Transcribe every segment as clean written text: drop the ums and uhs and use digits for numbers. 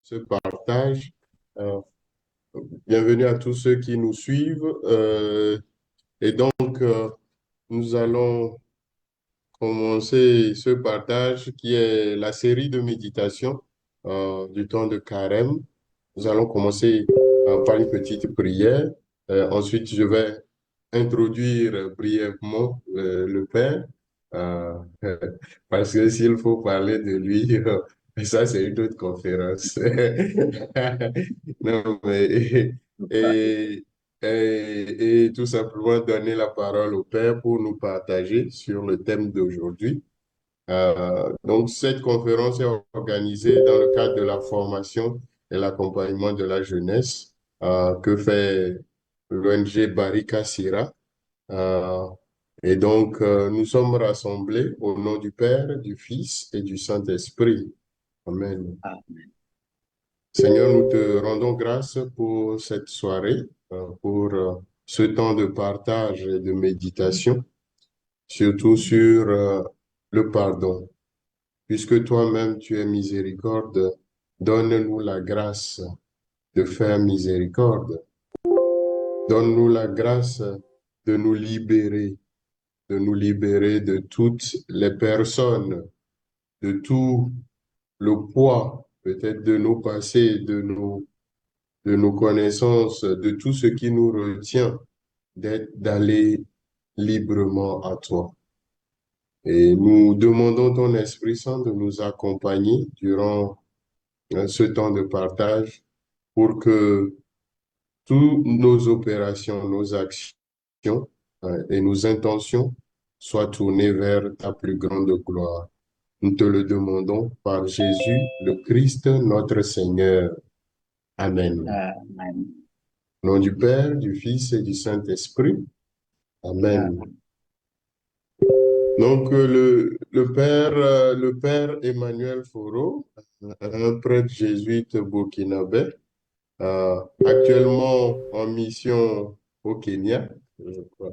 ce partage. Euh, Bienvenue à tous ceux qui nous suivent. Et donc, nous allons commencer ce partage qui est la série de méditation du temps de Carême. Nous allons commencer par une petite prière. Ensuite, je vais introduire brièvement le Père, euh, parce que s'il faut parler de lui, ça c'est une autre conférence. Non, mais, et, et tout simplement donner la parole au Père pour nous partager sur le thème d'aujourd'hui. Donc, cette conférence est organisée dans le cadre de la formation et l'accompagnement de la jeunesse que fait l'ONG Barika Sira. Euh, et donc, nous sommes rassemblés au nom du Père, du Fils et du Saint-Esprit. Amen. Seigneur, nous te rendons grâce pour cette soirée, pour ce temps de partage et de méditation, surtout sur le pardon. Puisque toi-même tu es miséricorde, donne-nous la grâce de faire miséricorde. Donne-nous la grâce de nous libérer de toutes les personnes, de tout le poids, peut-être de nos passés, de nos connaissances, de tout ce qui nous retient d'aller librement à toi. Et nous demandons ton Esprit Saint de nous accompagner durant ce temps de partage pour que toutes nos opérations, nos actions et nos intentions soient tournées vers ta plus grande gloire. Nous te le demandons par Jésus, le Christ, notre Seigneur. Amen. Amen. Au nom du Père, du Fils et du Saint-Esprit. Amen. Amen. Donc, le Père Emmanuel Foro, un prêtre jésuite burkinabé, actuellement en mission au Kenya, je crois.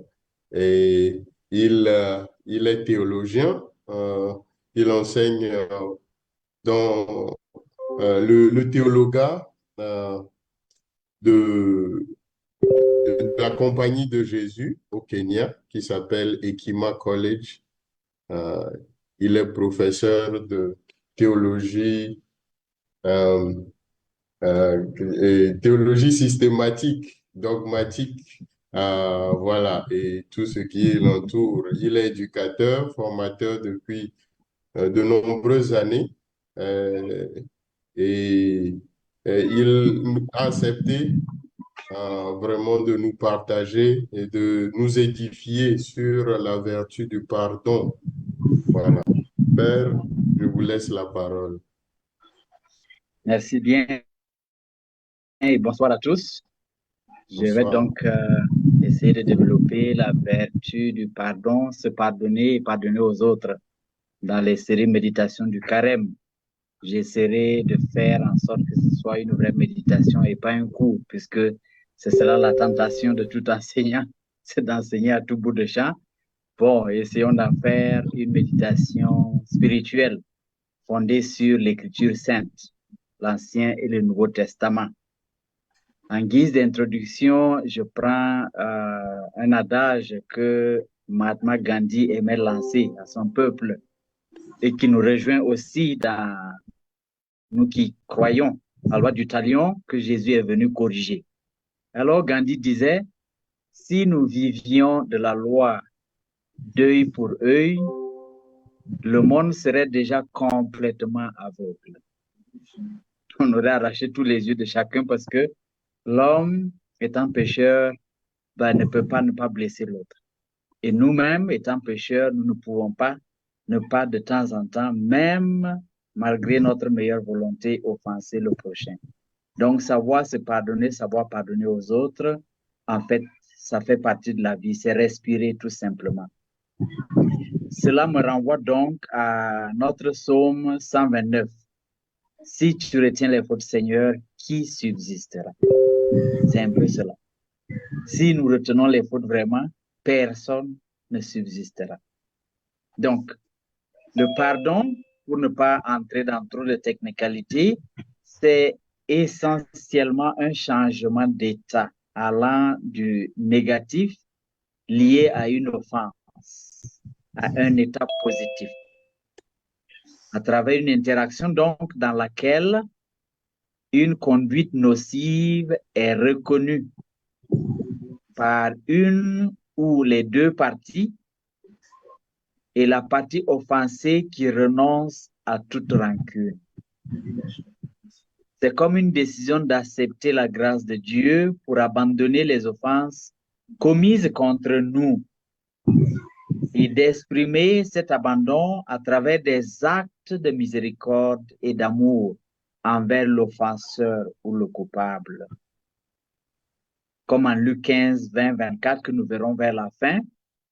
Et il est théologien, il enseigne dans le théologat de, de la Compagnie de Jésus au Kenya, qui s'appelle Ekima College. Euh, il est professeur de théologie, euh, et théologie systématique, dogmatique, voilà, et tout ce qui l'entoure. Il est éducateur, formateur depuis de nombreuses années, euh, et, il a accepté vraiment de nous partager et de nous édifier sur la vertu du pardon. Voilà. Père, je vous laisse la parole. Merci bien et bonsoir à tous. Je vais Bonsoir. donc essayer de développer la vertu du pardon, se pardonner et pardonner aux autres dans les séries méditation du carême. J'essaierai de faire en sorte que ce soit une vraie méditation et pas un cours, puisque ce sera la tentation de tout enseignant, c'est d'enseigner à tout bout de champ. Bon, essayons d'en faire une méditation spirituelle fondée sur l'Écriture sainte, l'Ancien et le Nouveau Testament. En guise d'introduction, je prends un adage que Mahatma Gandhi aimait lancer à son peuple et qui nous rejoint aussi dans nous qui croyons à la loi du talion que Jésus est venu corriger. Alors Gandhi disait, si nous vivions de la loi d'œil pour œil, le monde serait déjà complètement aveugle. On aurait arraché tous les yeux de chacun parce que l'homme étant pécheur, ne peut pas ne pas blesser l'autre. Et nous-mêmes, étant pécheurs, nous ne pouvons pas ne pas de temps en temps, même malgré notre meilleure volonté, offenser le prochain. Donc, savoir se pardonner, savoir pardonner aux autres, en fait, ça fait partie de la vie, c'est respirer tout simplement. Cela me renvoie donc à notre psaume 129. Si tu retiens les fautes, Seigneur, qui subsistera? C'est un peu cela. Si nous retenons les fautes vraiment, personne ne subsistera. Donc, le pardon, pour ne pas entrer dans trop de technicalités, c'est essentiellement un changement d'état allant du négatif lié à une offense à un état positif, à travers une interaction donc dans laquelle une conduite nocive est reconnue par une ou les deux parties et la partie offensée qui renonce à toute rancune. C'est comme une décision d'accepter la grâce de Dieu pour abandonner les offenses commises contre nous et d'exprimer cet abandon à travers des actes de miséricorde et d'amour envers l'offenseur ou le coupable. Comme en Luc 15, 20, 24, que nous verrons vers la fin,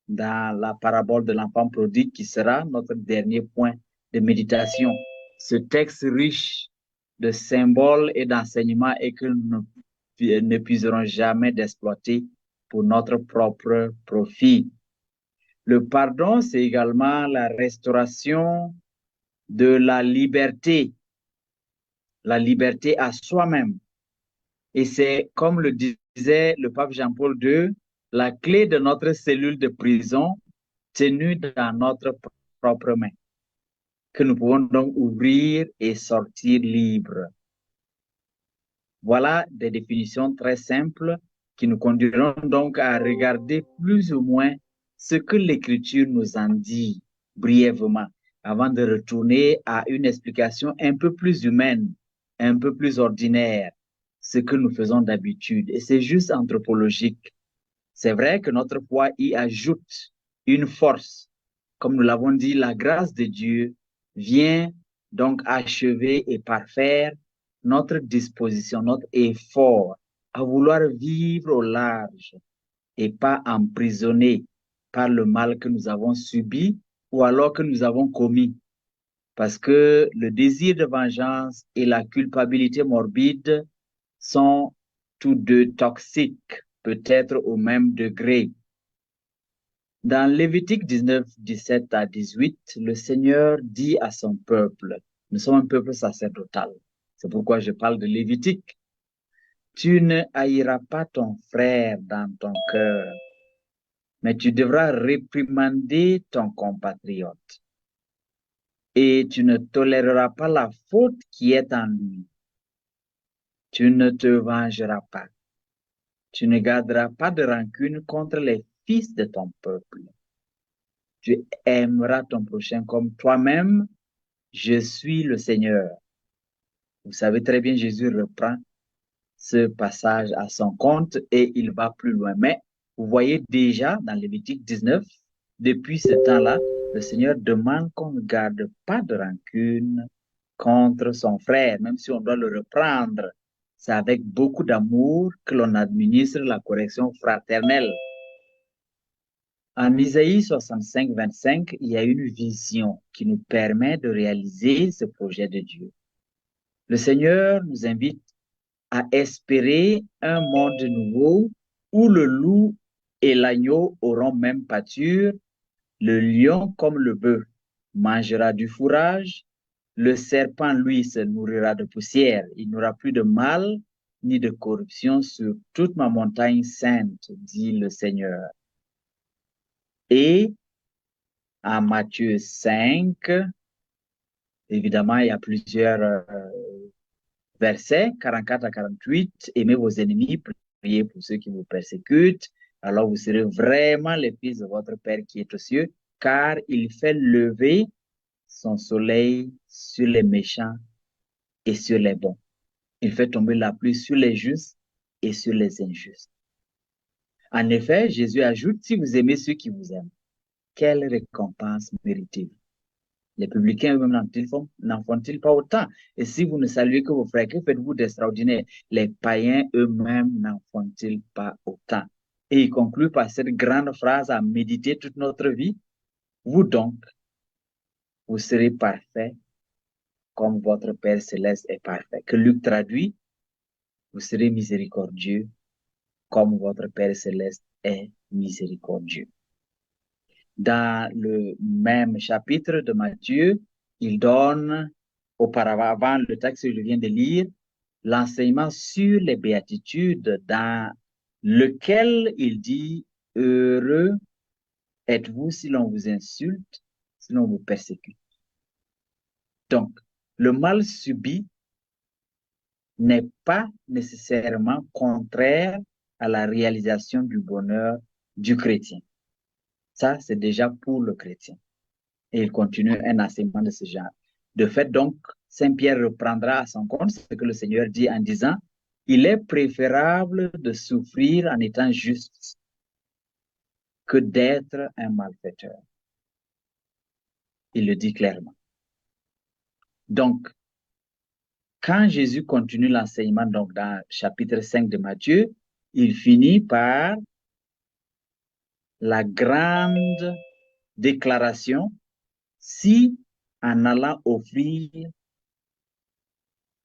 dans la parabole de l'enfant prodigue, qui sera notre dernier point de méditation. Ce texte riche de symboles et d'enseignements et que nous n'épuiserons jamais d'exploiter pour notre propre profit. Le pardon, c'est également la restauration de la liberté à soi-même. Et c'est, comme le disait le pape Jean-Paul II, la clé de notre cellule de prison tenue dans notre propre main, que nous pouvons donc ouvrir et sortir libres. Voilà des définitions très simples qui nous conduiront donc à regarder plus ou moins ce que l'Écriture nous en dit brièvement, avant de retourner à une explication un peu plus humaine, un peu plus ordinaire, ce que nous faisons d'habitude. Et c'est juste anthropologique. C'est vrai que notre foi y ajoute une force. Comme nous l'avons dit, la grâce de Dieu vient donc achever et parfaire notre disposition, notre effort à vouloir vivre au large et pas emprisonné par le mal que nous avons subi ou alors que nous avons commis. Parce que le désir de vengeance et la culpabilité morbide sont tous deux toxiques, peut-être au même degré. Dans Lévitique 19, 17 à 18, le Seigneur dit à son peuple, nous sommes un peuple sacerdotal, c'est pourquoi je parle de Lévitique, tu ne haïras pas ton frère dans ton cœur, mais tu devras réprimander ton compatriote et tu ne toléreras pas la faute qui est en lui. Tu ne te vengeras pas. Tu ne garderas pas de rancune contre les fils de ton peuple. Tu aimeras ton prochain comme toi-même. Je suis le Seigneur. Vous savez très bien, Jésus reprend ce passage à son compte et il va plus loin. Mais vous voyez déjà dans Lévitique 19, depuis ce temps-là, le Seigneur demande qu'on ne garde pas de rancune contre son frère, même si on doit le reprendre. C'est avec beaucoup d'amour que l'on administre la correction fraternelle. En Isaïe 65, 25, il y a une vision qui nous permet de réaliser ce projet de Dieu. Le Seigneur nous invite à espérer un monde nouveau où le loup et l'agneau auront même pâture, le lion comme le bœuf mangera du fourrage, le serpent, lui, se nourrira de poussière. Il n'aura plus de mal ni de corruption sur toute ma montagne sainte, dit le Seigneur. Et en Matthieu 5, évidemment, il y a plusieurs versets 44 à 48, aimez vos ennemis, priez pour ceux qui vous persécutent, alors vous serez vraiment les fils de votre Père qui est aux cieux, car il fait lever son soleil sur les méchants et sur les bons. Il fait tomber la pluie sur les justes et sur les injustes. En effet, Jésus ajoute, si vous aimez ceux qui vous aiment, quelle récompense méritez-vous? Les publicains eux-mêmes n'en font-ils pas autant? Et si vous ne saluez que vos frères, que faites-vous d'extraordinaire? Les païens eux-mêmes n'en font-ils pas autant? Et il conclut par cette grande phrase à méditer toute notre vie. Vous donc, vous serez parfaits comme votre Père céleste est parfait. Que Luc traduit, vous serez miséricordieux comme votre Père céleste est miséricordieux. Dans le même chapitre de Matthieu, il donne, auparavant, avant le texte que je viens de lire, l'enseignement sur les béatitudes dans lequel il dit, heureux êtes-vous si l'on vous insulte, si l'on vous persécute. Donc, le mal subi n'est pas nécessairement contraire à la réalisation du bonheur du chrétien. Ça, c'est déjà pour le chrétien. Et il continue un enseignement de ce genre. De fait, donc, Saint Pierre reprendra à son compte ce que le Seigneur dit en disant, il est préférable de souffrir en étant juste que d'être un malfaiteur. Il le dit clairement. Donc, quand Jésus continue l'enseignement, donc dans chapitre 5 de Matthieu, il finit par la grande déclaration, si en allant offrir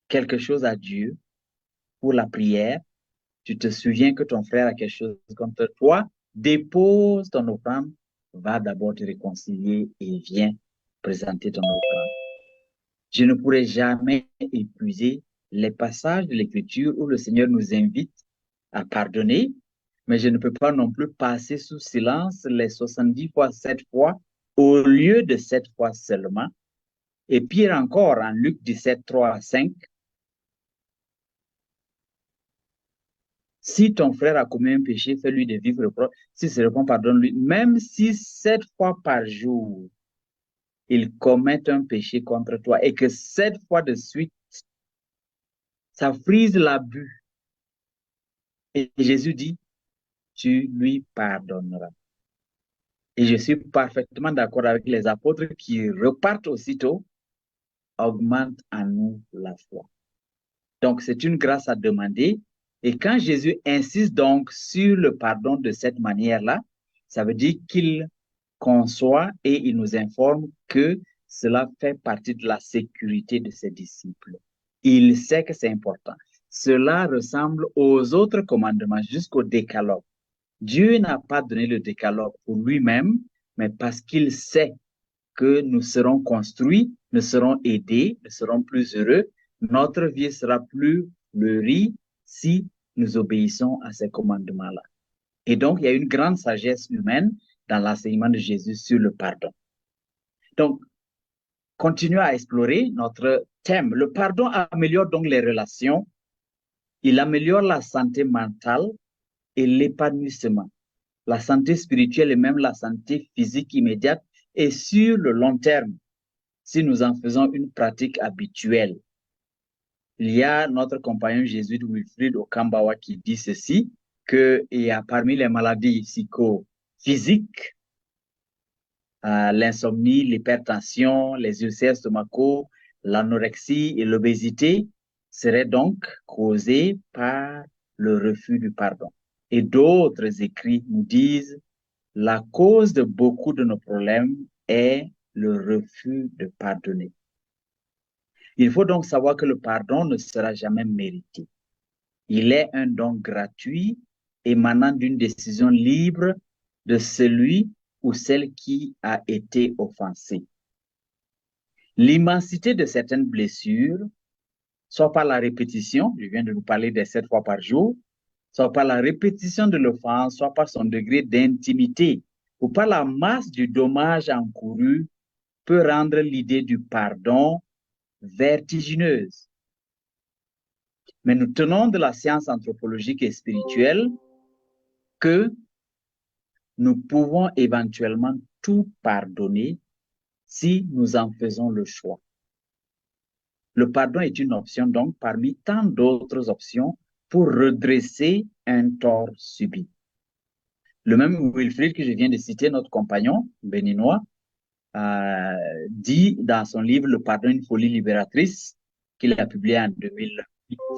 quelque chose à Dieu pour la prière, tu te souviens que ton frère a quelque chose contre toi, dépose ton offrande, va d'abord te réconcilier et viens présenter ton offrande. Je ne pourrai jamais épuiser les passages de l'Écriture où le Seigneur nous invite à pardonner, mais je ne peux pas non plus passer sous silence les 70 fois 7 fois au lieu de 7 fois seulement. Et pire encore, en Luc 17, 3 à 5, si ton frère a commis un péché, fais-lui de vivre reproche. Si se répond, pardonne-lui. Même si 7 fois par jour, il commet un péché contre toi et que 7 fois de suite, ça frise l'abus. Et Jésus dit, tu lui pardonneras. Et je suis parfaitement d'accord avec les apôtres qui repartent aussitôt, augmente en nous la foi. Donc, c'est une grâce à demander. Et quand Jésus insiste donc sur le pardon de cette manière-là, ça veut dire qu'il conçoit et il nous informe que cela fait partie de la sécurité de ses disciples. Il sait que c'est important. Cela ressemble aux autres commandements jusqu'au décalogue. Dieu n'a pas donné le décalogue pour lui-même, mais parce qu'il sait que nous serons construits, nous serons aidés, nous serons plus heureux, notre vie sera plus fleurie si nous obéissons à ces commandements-là. Et donc, il y a une grande sagesse humaine dans l'enseignement de Jésus sur le pardon. Donc, continuons à explorer notre thème. Le pardon améliore donc les relations, il améliore la santé mentale et l'épanouissement, la santé spirituelle et même la santé physique immédiate et sur le long terme, si nous en faisons une pratique habituelle. Il y a notre compagnon jésuite Wilfrid Okambawa qui dit ceci, qu'il y a parmi les maladies psychophysiques, l'insomnie, l'hypertension, les ulcères stomacaux, l'anorexie et l'obésité seraient donc causées par le refus du pardon. Et d'autres écrits nous disent, la cause de beaucoup de nos problèmes est le refus de pardonner. Il faut donc savoir que le pardon ne sera jamais mérité. Il est un don gratuit émanant d'une décision libre de celui ou celle qui a été offensé. L'immensité de certaines blessures, soit par la répétition, je viens de vous parler des 7 fois par jour, soit par la répétition de l'offense, soit par son degré d'intimité, ou par la masse du dommage encouru, peut rendre l'idée du pardon vertigineuse. Mais nous tenons de la science anthropologique et spirituelle que nous pouvons éventuellement tout pardonner si nous en faisons le choix. Le pardon est une option donc parmi tant d'autres options pour redresser un tort subi. Le même Wilfrid que je viens de citer, notre compagnon béninois, dit dans son livre Le pardon, une folie libératrice, qu'il a publié en 2008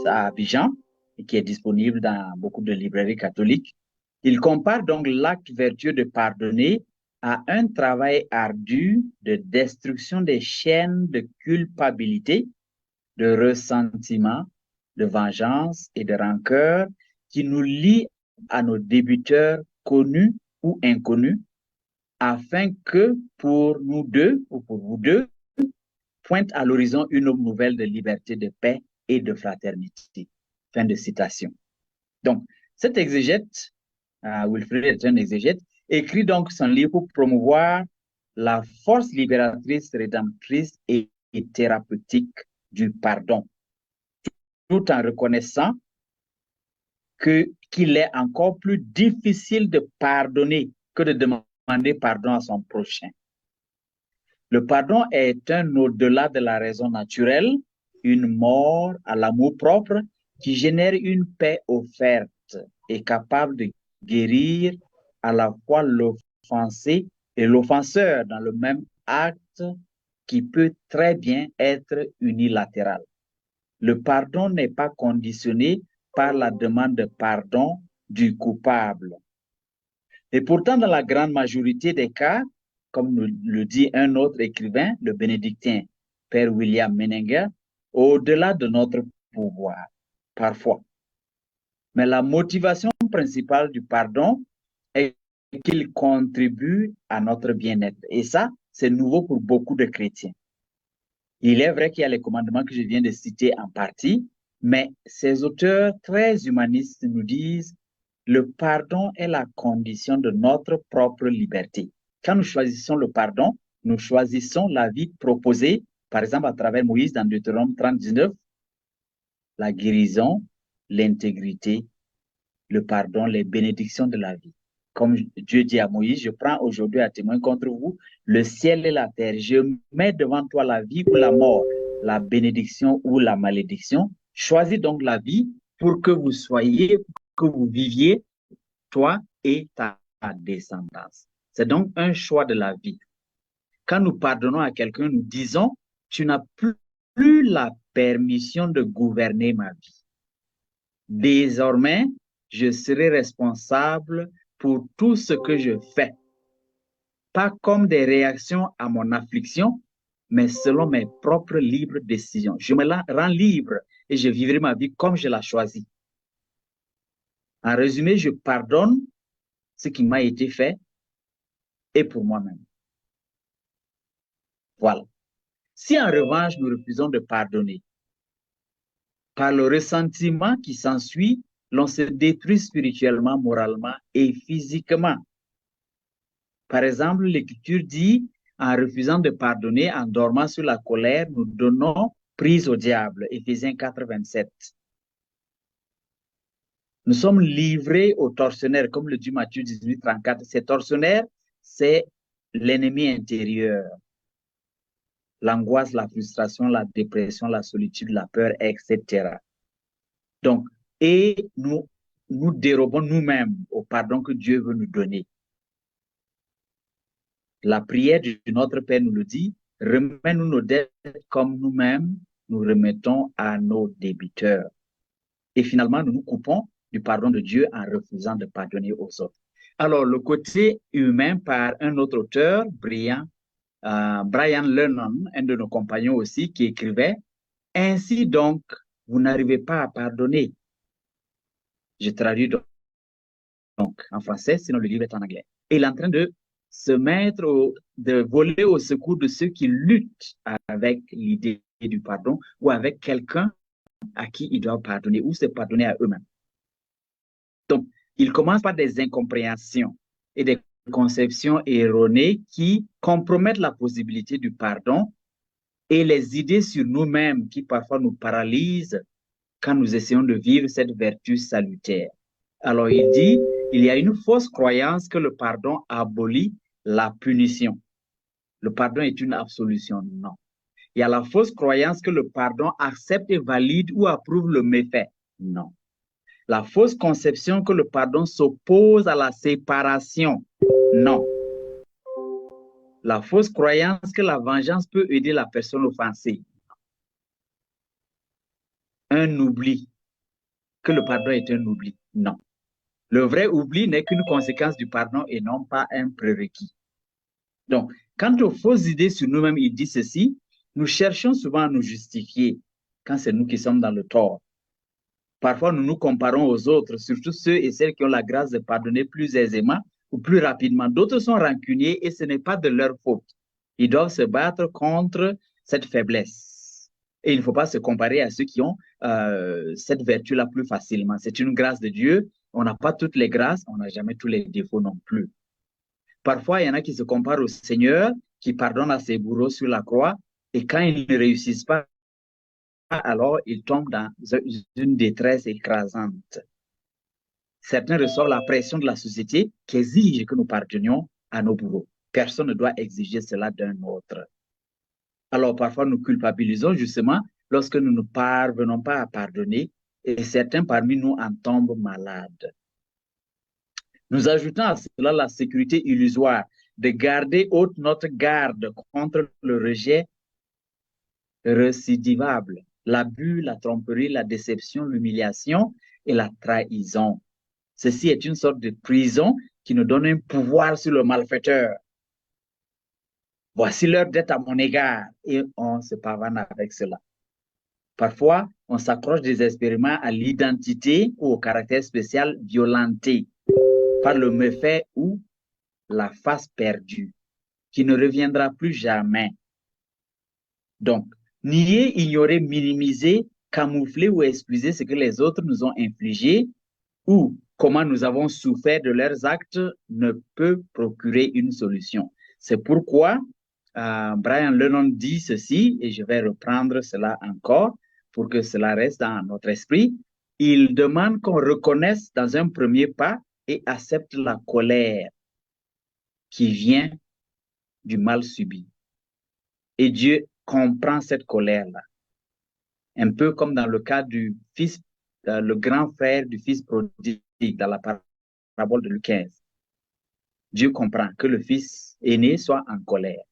à Abidjan et qui est disponible dans beaucoup de librairies catholiques. Il compare donc l'acte vertueux de pardonner à un travail ardu de destruction des chaînes de culpabilité, de ressentiment, de vengeance et de rancœur qui nous lient à nos débiteurs connus ou inconnus, afin que pour nous deux ou pour vous deux, pointe à l'horizon une nouvelle de liberté, de paix et de fraternité. Fin de citation. Donc, cet exégète, Wilfrid est un exégète, écrit donc son livre pour promouvoir la force libératrice, rédemptrice et thérapeutique du pardon, tout en reconnaissant qu'il est encore plus difficile de pardonner que de demander pardon à son prochain. Le pardon est un au-delà de la raison naturelle, une mort à l'amour propre qui génère une paix offerte et capable de guérir à la fois l'offensé et l'offenseur dans le même acte qui peut très bien être unilatéral. Le pardon n'est pas conditionné par la demande de pardon du coupable. Et pourtant, dans la grande majorité des cas, comme le dit un autre écrivain, le bénédictin Père William Menninger, au-delà de notre pouvoir, parfois. Mais la motivation principale du pardon est qu'il contribue à notre bien-être. Et ça, c'est nouveau pour beaucoup de chrétiens. Il est vrai qu'il y a les commandements que je viens de citer en partie, mais ces auteurs très humanistes nous disent le pardon est la condition de notre propre liberté. Quand nous choisissons le pardon, nous choisissons la vie proposée, par exemple à travers Moïse dans Deutéronome 39, la guérison, l'intégrité, le pardon, les bénédictions de la vie. Comme Dieu dit à Moïse, je prends aujourd'hui à témoin contre vous le ciel et la terre. Je mets devant toi la vie ou la mort, la bénédiction ou la malédiction. Choisis donc la vie pour que vous soyez, que vous viviez, toi et ta descendance. C'est donc un choix de la vie. Quand nous pardonnons à quelqu'un, nous disons, tu n'as plus la permission de gouverner ma vie. Désormais, je serai responsable pour tout ce que je fais, pas comme des réactions à mon affliction, mais selon mes propres libres décisions. Je me rends libre et je vivrai ma vie comme je l'ai choisi. En résumé, je pardonne ce qui m'a été fait et pour moi-même. Voilà. Si en revanche, nous refusons de pardonner, par le ressentiment qui s'ensuit, l'on se détruit spirituellement, moralement et physiquement. Par exemple, l'Écriture dit, en refusant de pardonner, en dormant sur la colère, nous donnons prise au diable. Éphésiens 4, 27. Nous sommes livrés aux tortionnaires, comme le dit Matthieu 18, 34. Ces tortionnaires, c'est l'ennemi intérieur. L'angoisse, la frustration, la dépression, la solitude, la peur, etc. Donc, et nous dérobons nous-mêmes au pardon que Dieu veut nous donner. La prière de notre Père nous le dit, remets-nous nos dettes comme nous-mêmes nous remettons à nos débiteurs. Et finalement, nous nous coupons du pardon de Dieu en refusant de pardonner aux autres. Alors, le côté humain par un autre auteur, Brian Lennon, un de nos compagnons aussi, qui écrivait « Ainsi donc, vous n'arrivez pas à pardonner. » Je traduis donc en français, sinon le livre est en anglais. Et il est en train de se mettre, de voler au secours de ceux qui luttent avec l'idée du pardon ou avec quelqu'un à qui ils doivent pardonner ou se pardonner à eux-mêmes. Donc, il commence par des incompréhensions et des conceptions erronées qui compromettent la possibilité du pardon et les idées sur nous-mêmes qui parfois nous paralysent quand nous essayons de vivre cette vertu salutaire. Alors, il dit, il y a une fausse croyance que le pardon abolit la punition. Le pardon est une absolution. Non. Il y a la fausse croyance que le pardon accepte et valide ou approuve le méfait. Non. La fausse conception que le pardon s'oppose à la séparation. Non. La fausse croyance que la vengeance peut aider la personne offensée. Un oubli. Que le pardon est un oubli. Non. Le vrai oubli n'est qu'une conséquence du pardon et non pas un prérequis. Donc, quant aux fausses idées sur nous-mêmes, il dit ceci, nous cherchons souvent à nous justifier quand c'est nous qui sommes dans le tort. Parfois, nous nous comparons aux autres, surtout ceux et celles qui ont la grâce de pardonner plus aisément ou plus rapidement. D'autres sont rancuniers et ce n'est pas de leur faute. Ils doivent se battre contre cette faiblesse. Et il ne faut pas se comparer à ceux qui ont cette vertu-là plus facilement. C'est une grâce de Dieu. On n'a pas toutes les grâces, on n'a jamais tous les défauts non plus. Parfois, il y en a qui se comparent au Seigneur, qui pardonne à ses bourreaux sur la croix, et quand ils ne réussissent pas, alors ils tombent dans une détresse écrasante. Certains reçoivent la pression de la société qui exige que nous pardonnions à nos bourreaux. Personne ne doit exiger cela d'un autre. Alors parfois, nous culpabilisons justement lorsque nous ne parvenons pas à pardonner et certains parmi nous en tombent malades. Nous ajoutons à cela la sécurité illusoire de garder haute notre garde contre le rejet récidivable, l'abus, la tromperie, la déception, l'humiliation et la trahison. Ceci est une sorte de prison qui nous donne un pouvoir sur le malfaiteur. Voici leur dette à mon égard et on se pavane avec cela. Parfois, on s'accroche désespérément à l'identité ou au caractère spécial violenté par le méfait ou la face perdue, qui ne reviendra plus jamais. Donc, nier, ignorer, minimiser, camoufler ou excuser ce que les autres nous ont infligé ou comment nous avons souffert de leurs actes ne peut procurer une solution. C'est pourquoi Brian Lennon dit ceci, et je vais reprendre cela encore pour que cela reste dans notre esprit. Il demande qu'on reconnaisse dans un premier pas et accepte la colère qui vient du mal subi. Et Dieu comprend cette colère-là. Un peu comme dans le cas du fils, le grand frère du fils prodigue dans la parabole de Luc 15. Dieu comprend que le fils aîné soit en colère.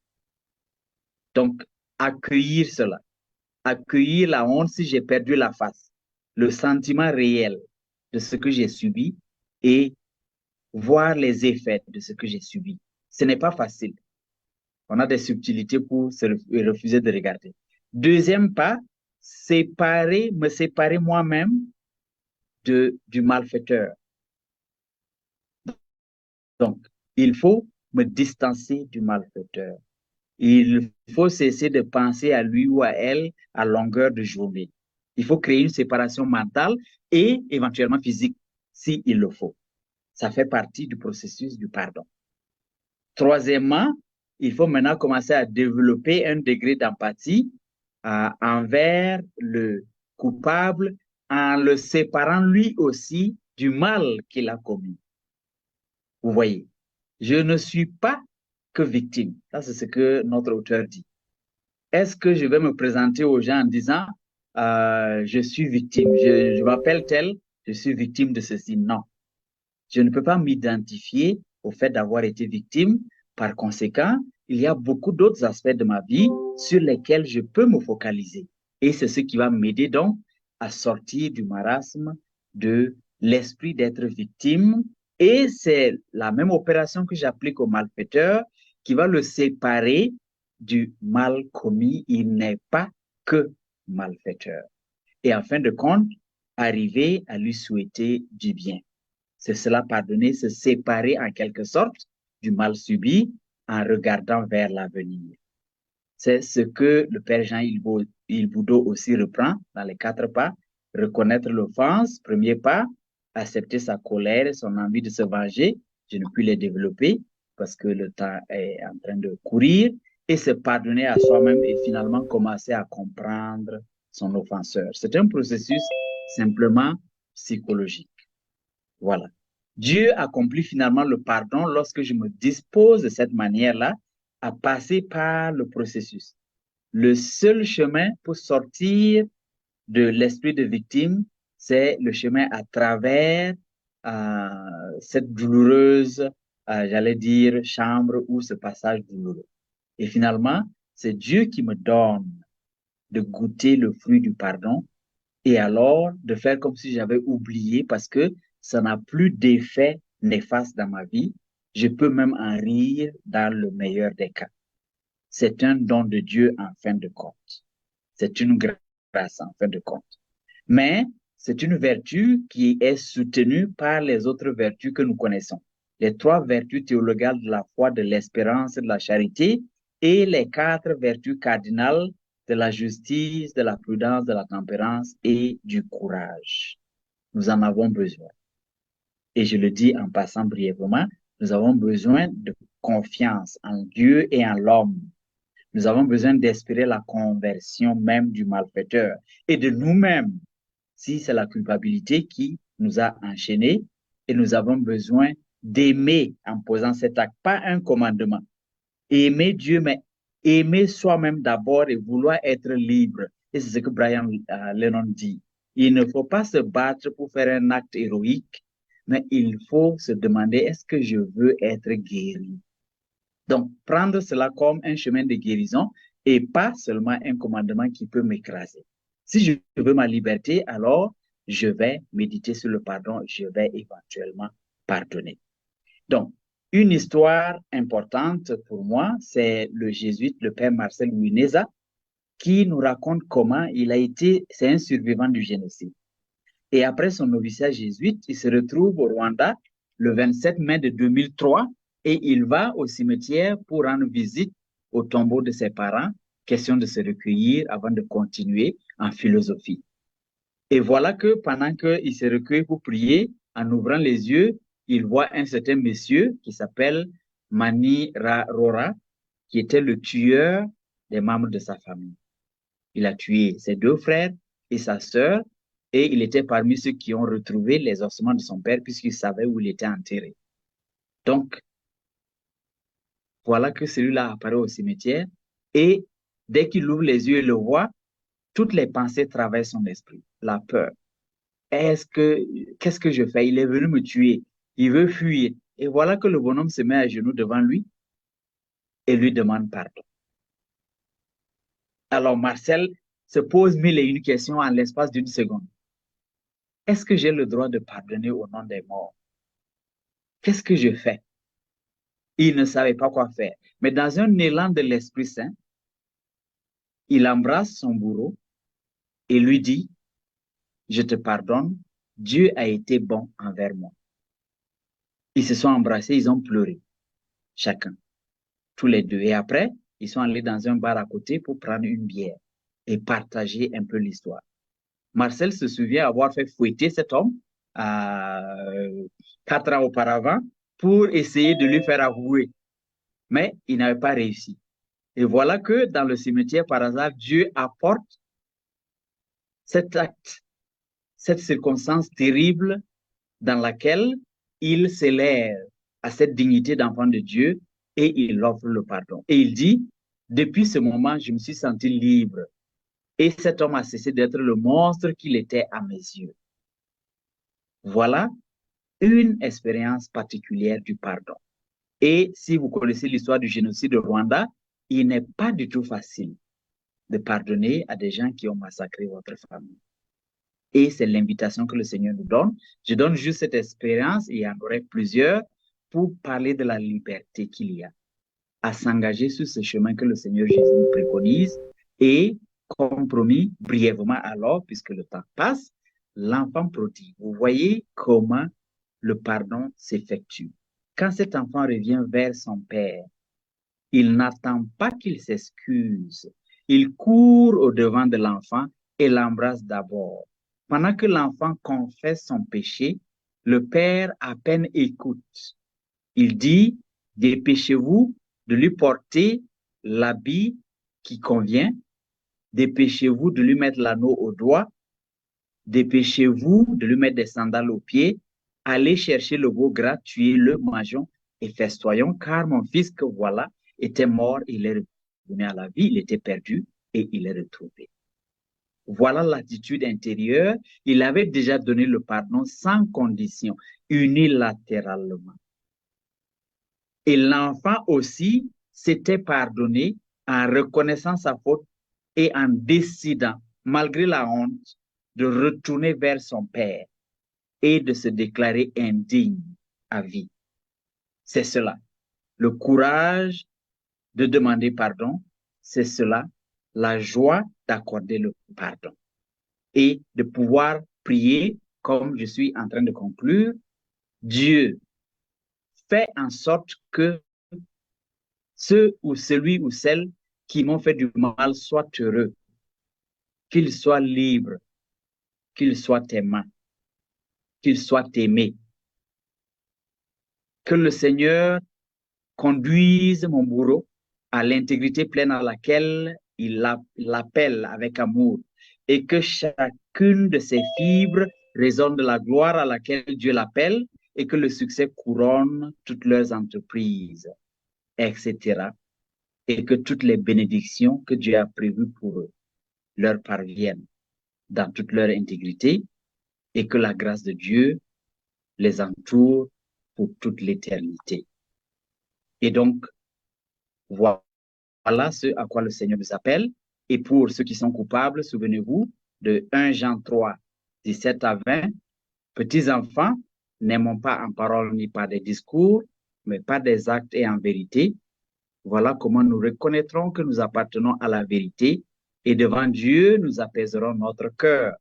Donc, accueillir cela, accueillir la honte si j'ai perdu la face, le sentiment réel de ce que j'ai subi et voir les effets de ce que j'ai subi. Ce n'est pas facile. On a des subtilités pour refuser de regarder. Deuxième pas, me séparer moi-même du malfaiteur. Donc, il faut me distancer du malfaiteur. Il faut cesser de penser à lui ou à elle à longueur de journée. Il faut créer une séparation mentale et éventuellement physique, s'il le faut. Ça fait partie du processus du pardon. Troisièmement, il faut maintenant commencer à développer un degré d'empathie envers le coupable en le séparant lui aussi du mal qu'il a commis. Vous voyez, je ne suis pas que victime. Ça, c'est ce que notre auteur dit. Est-ce que je vais me présenter aux gens en disant je suis victime, je m'appelle tel, je suis victime de ceci? Non. Je ne peux pas m'identifier au fait d'avoir été victime. Par conséquent, il y a beaucoup d'autres aspects de ma vie sur lesquels je peux me focaliser. Et c'est ce qui va m'aider donc à sortir du marasme, de l'esprit d'être victime. Et c'est la même opération que j'applique au malfaiteur qui va le séparer du mal commis. Il n'est pas que malfaiteur. Et en fin de compte, arriver à lui souhaiter du bien. C'est cela, pardonner, se séparer en quelque sorte du mal subi en regardant vers l'avenir. C'est ce que le Père Jean Ilboudo aussi reprend dans les 4 pas. Reconnaître l'offense, premier pas, accepter sa colère, son envie de se venger. Je ne puis les développer parce que le temps est en train de courir et se pardonner à soi-même et finalement commencer à comprendre son offenseur. C'est un processus simplement psychologique. Voilà. Dieu accomplit finalement le pardon lorsque je me dispose de cette manière-là à passer par le processus. Le seul chemin pour sortir de l'esprit de victime, c'est le chemin à travers cette douloureuse, j'allais dire, chambre ou ce passage douloureux. Et finalement, c'est Dieu qui me donne de goûter le fruit du pardon et alors de faire comme si j'avais oublié parce que ça n'a plus d'effet néfaste dans ma vie. Je peux même en rire dans le meilleur des cas. C'est un don de Dieu en fin de compte. C'est une grâce en fin de compte. Mais c'est une vertu qui est soutenue par les autres vertus que nous connaissons. Les 3 vertus théologales de la foi, de l'espérance et de la charité et les 4 vertus cardinales de la justice, de la prudence, de la tempérance et du courage. Nous en avons besoin. Et je le dis en passant brièvement, nous avons besoin de confiance en Dieu et en l'homme. Nous avons besoin d'espérer la conversion même du malfaiteur et de nous-mêmes, si c'est la culpabilité qui nous a enchaînés, et nous avons besoin d'aimer en posant cet acte, pas un commandement. Aimer Dieu, mais aimer soi-même d'abord et vouloir être libre. Et c'est ce que Brian Lennon dit. Il ne faut pas se battre pour faire un acte héroïque, mais il faut se demander, est-ce que je veux être guéri? Donc, prendre cela comme un chemin de guérison et pas seulement un commandement qui peut m'écraser. Si je veux ma liberté, alors je vais méditer sur le pardon, je vais éventuellement pardonner. Donc, une histoire importante pour moi, c'est le jésuite, le père Marcel Wineza, qui nous raconte comment c'est un survivant du génocide. Et après son noviciat jésuite, il se retrouve au Rwanda le 27 mai de 2003 et il va au cimetière pour rendre visite au tombeau de ses parents, question de se recueillir avant de continuer en philosophie. Et voilà que pendant qu'il se recueille pour prier, en ouvrant les yeux, il voit un certain monsieur qui s'appelle Mani Rora, qui était le tueur des membres de sa famille. Il a tué ses deux frères et sa sœur, et il était parmi ceux qui ont retrouvé les ossements de son père puisqu'il savait où il était enterré. Donc, voilà que celui-là apparaît au cimetière, et dès qu'il ouvre les yeux et le voit, toutes les pensées traversent son esprit. La peur. Qu'est-ce que je fais? Il est venu me tuer. Il veut fuir. Et voilà que le bonhomme se met à genoux devant lui et lui demande pardon. Alors Marcel se pose mille et une questions en l'espace d'une seconde. Est-ce que j'ai le droit de pardonner au nom des morts? Qu'est-ce que je fais? Il ne savait pas quoi faire. Mais dans un élan de l'Esprit Saint, il embrasse son bourreau et lui dit, je te pardonne, Dieu a été bon envers moi. Ils se sont embrassés, ils ont pleuré, chacun, tous les deux. Et après, ils sont allés dans un bar à côté pour prendre une bière et partager un peu l'histoire. Marcel se souvient avoir fait fouetter cet homme 4 ans auparavant pour essayer de lui faire avouer. Mais il n'avait pas réussi. Et voilà que dans le cimetière, par hasard, Dieu apporte cet acte, cette circonstance terrible dans laquelle il s'élève à cette dignité d'enfant de Dieu et il offre le pardon. Et il dit, depuis ce moment, je me suis senti libre. Et cet homme a cessé d'être le monstre qu'il était à mes yeux. Voilà une expérience particulière du pardon. Et si vous connaissez l'histoire du génocide au Rwanda, il n'est pas du tout facile de pardonner à des gens qui ont massacré votre famille. Et c'est l'invitation que le Seigneur nous donne. Je donne juste cette expérience, et il y en aurait plusieurs, pour parler de la liberté qu'il y a à s'engager sur ce chemin que le Seigneur Jésus nous préconise. Et comme promis, brièvement alors, puisque le temps passe, l'enfant prodigue. Vous voyez comment le pardon s'effectue. Quand cet enfant revient vers son père, il n'attend pas qu'il s'excuse. Il court au-devant de l'enfant et l'embrasse d'abord. Pendant que l'enfant confesse son péché, le père à peine écoute. Il dit, dépêchez-vous de lui porter l'habit qui convient, dépêchez-vous de lui mettre l'anneau au doigt, dépêchez-vous de lui mettre des sandales aux pieds, allez chercher le veau gras, tuez-le, mangeons et festoyons, car mon fils que voilà était mort, il est revenu à la vie, il était perdu et il est retrouvé. Voilà l'attitude intérieure. Il avait déjà donné le pardon sans condition, unilatéralement. Et l'enfant aussi s'était pardonné en reconnaissant sa faute et en décidant, malgré la honte, de retourner vers son père et de se déclarer indigne à vie. C'est cela. Le courage de demander pardon, c'est cela, la joie d'accorder le pardon et de pouvoir prier comme je suis en train de conclure. Dieu fait en sorte que celui ou celle qui m'ont fait du mal soient heureux, qu'ils soient libres, qu'ils soient aimants, qu'ils soient aimés. Que le Seigneur conduise mon bourreau à l'intégrité pleine à laquelle il l'appelle avec amour et que chacune de ses fibres résonne de la gloire à laquelle Dieu l'appelle et que le succès couronne toutes leurs entreprises, etc. Et que toutes les bénédictions que Dieu a prévues pour eux leur parviennent dans toute leur intégrité et que la grâce de Dieu les entoure pour toute l'éternité. Et donc, voilà ce à quoi le Seigneur nous appelle. Et pour ceux qui sont coupables, souvenez-vous de 1 Jean 3, 17 à 20. Petits enfants, n'aimons pas en parole ni par des discours, mais par des actes et en vérité. Voilà comment nous reconnaîtrons que nous appartenons à la vérité et devant Dieu, nous apaiserons notre cœur.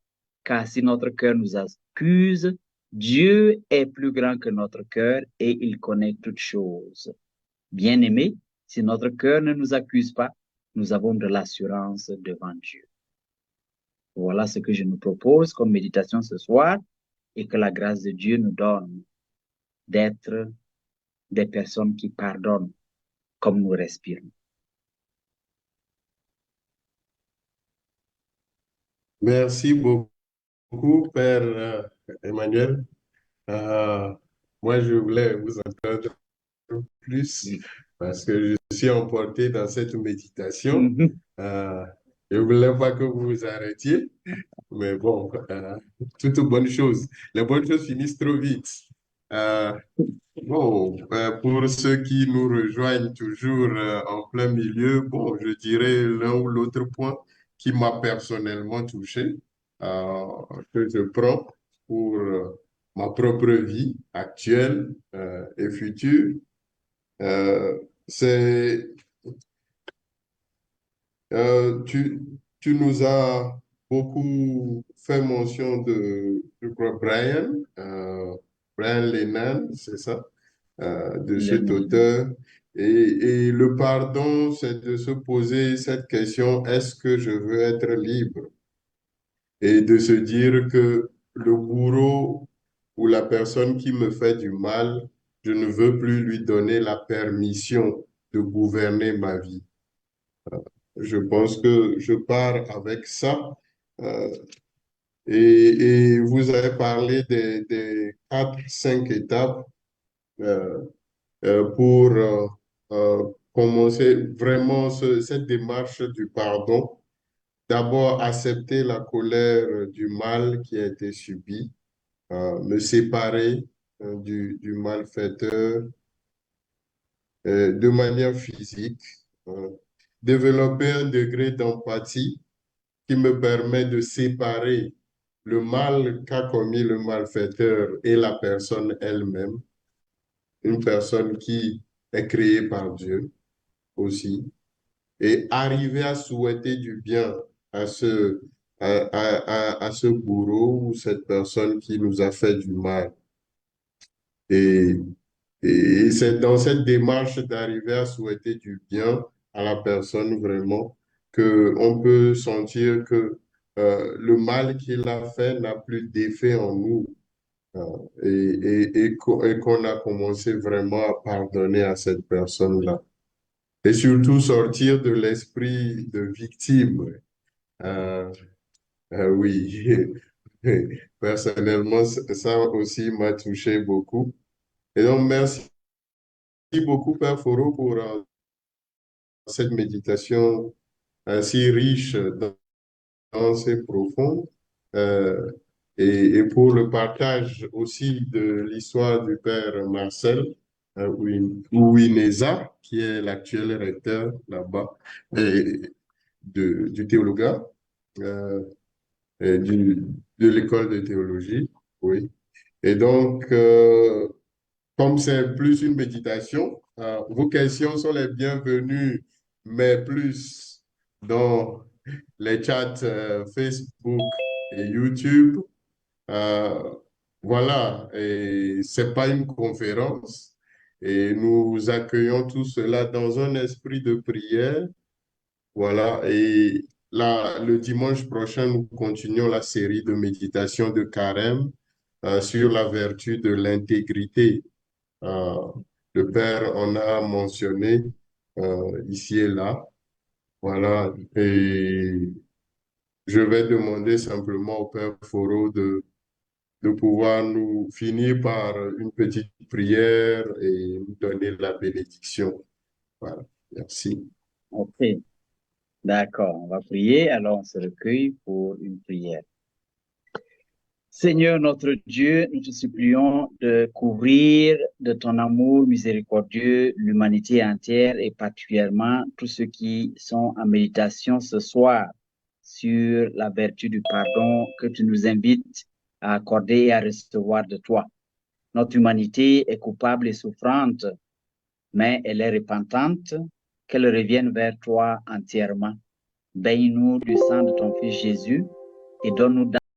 Car si notre cœur nous accuse, Dieu est plus grand que notre cœur et il connaît toutes choses. Bien-aimés, si notre cœur ne nous accuse pas, nous avons de l'assurance devant Dieu. Voilà ce que je nous propose comme méditation ce soir et que la grâce de Dieu nous donne d'être des personnes qui pardonnent comme nous respirons. Merci beaucoup, Père Emmanuel. Euh, Moi, je voulais vous entendre plus parce que je suis emporté dans cette méditation. Mhm. Euh, je ne voulais pas que vous vous arrêtiez, mais bon, toutes bonnes choses. Les bonnes choses finissent trop vite. Euh, Bon, pour ceux qui nous rejoignent toujours en plein milieu, bon, je dirais l'un ou l'autre point qui m'a personnellement touché, euh, que je prends pour ma propre vie actuelle et future. Euh, c'est, tu, tu nous as beaucoup fait mention de, je crois, Brian Lennon, c'est ça? De Le cet nom. auteur. Et le pardon, c'est de se poser cette question, est-ce que je veux être libre? Et de se dire que le bourreau ou la personne qui me fait du mal, je ne veux plus lui donner la permission de gouverner ma vie. Je pense que je pars avec ça. Euh, et vous avez parlé des 4, 5 étapes. euh, pour commencer vraiment cette démarche du pardon. D'abord, accepter la colère du mal qui a été subi, me séparer du malfaiteur de manière physique, euh, développer un degré d'empathie qui me permet de séparer le mal qu'a commis le malfaiteur et la personne elle-même, une personne qui est créée par Dieu aussi, et arriver à souhaiter du bien à à ce bourreau ou cette personne qui nous a fait du mal. Et, et c'est dans cette démarche d'arriver à souhaiter du bien à la personne vraiment que on peut sentir que le mal qu'il a fait n'a plus d'effet en nous. Et qu'on a commencé vraiment à pardonner à cette personne-là. Et surtout sortir de l'esprit de victime. Euh, oui, personnellement, ça aussi m'a touché beaucoup. Et donc, merci beaucoup, Père Foro, pour cette méditation si riche, dense et profonde. Euh, et pour le partage aussi de l'histoire du Père Marcel Ouineza, qui est l'actuel recteur là-bas, du théologat, euh, et de l'école de théologie. Oui. Et donc, comme c'est plus une méditation, vos questions sont les bienvenues, mais plus dans les chats Facebook et YouTube. Euh, voilà, et c'est pas une conférence. Et nous accueillons tout cela dans un esprit de prière Voilà, et là, le dimanche prochain, nous continuons la série de méditation de Carême sur la vertu de l'intégrité. Euh, le Père en a mentionné ici et là. Voilà, et je vais demander simplement au Père Foro de pouvoir nous finir par une petite prière et nous donner la bénédiction. Voilà, merci. Ok, d'accord. On va prier. Alors, on se recueille pour une prière. Seigneur notre Dieu, nous te supplions de couvrir de ton amour miséricordieux l'humanité entière et particulièrement tous ceux qui sont en méditation ce soir sur la vertu du pardon que tu nous invites à accorder et à recevoir de toi. Notre humanité est coupable et souffrante, mais elle est repentante, qu'elle revienne vers toi entièrement. Baigne-nous du sang de ton Fils Jésus et donne-nous